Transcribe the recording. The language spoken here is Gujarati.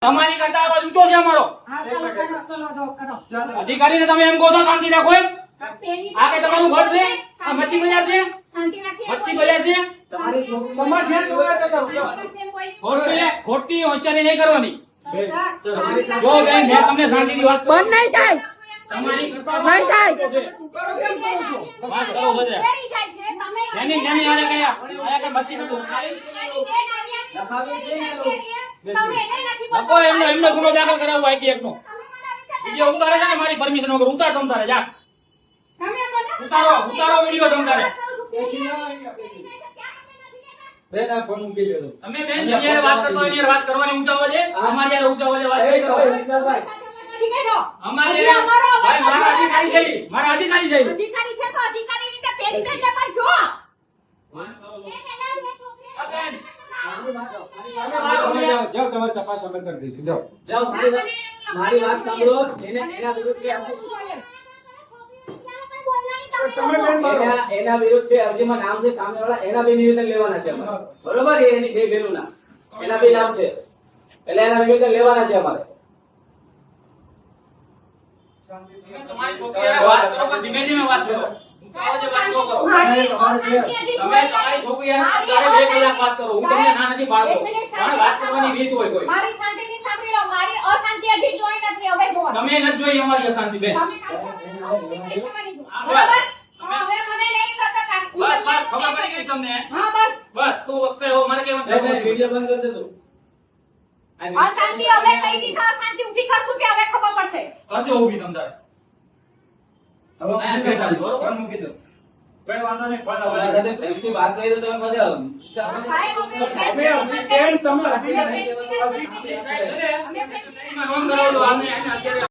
તમારી કરતા અવાજ ઊંચો છે અમારો. અધિકારીને તમે એમ કહો છો શાંતિ રાખો એમ? આ કે તમારું ઘર છે? આ મચ્છી બજાર છે? મચ્છી બજાર છે? ખોટી હોશિયારી નહીં કરવાની. જો બેન મેં તમને શાંતિથી વાત બંધ નહીં થાય. તમારી કરતા નહીં થાય. વાત કરો બધે. એની નાની આને કયા આયા કે મચ્છી નતું લખો એમને ગુનો દાખલ કરાવવો આઈટી નો વિડિયો ઉતારે છે ને મારી પરમિશન વગર ઉતાર તમ તારે જા ઉતારો વિડિયો તમ તારે બેન આ ફોન મૂકી દો તમે બેન જગ્યાએ વાત કરતો હોય એની વાત કરવાની ઊંચા અવાજે અમારી યાર ઊંચા અવાજે વાત નહીં કરો અમારી ભાઈ મારા અધિકારી છે અધિકારી છે તો અધિકારી રીતે પેરી પેટને પર જો જાઓ તમારી તપાસ અમે કરી દઈશું જાઓ જાઓ મારી વાત સાંભળો એના વિરુદ્ધ એના વિરુદ્ધ અરજીમાં નામ છે સામેવાળા એના બે નિવેદન લેવાના છે અમારે બરોબર એની બે બેનુના એના બે નામ છે એટલે એના નિવેદન લેવાના છે અમારે તમારી છોકરીએ વાત કરો પણ ધીમે ધીમે વાત કરો અવાજે વાત ન કરો તમે તમારી છોકરીએ તારે 2 કલાક વાત કરો હું તમને ના નથી પાડતો પણ વાત કરવાની રીત હોય કોઈ મારી શાંતિથી સાંભળી લો મારી અશાંતિ હજી જોઈ નથી હવે જો તમે ન જોઈ અમારી અશાંતિ બેન તમે બરાબર હવે મને નહીં કરતા બસ ખબર પડી ગઈ તમને હા બસ બસ તો વખતે મારે કેવું છે વિડિયો બંધ કરી દેજો અશાંતિ હવે કઈ દીધા અશાંતિ ઊભી કરશું કે હવે ખબર પડશે કરજો ઊભી તમ તારે ફોન મૂકી દો કોઈ વાંધો નહીં ફોન તમારા સાથે પ્રેમથી વાત કરી તો તમે પછી નોંધ કરાવજો આમને અત્યારે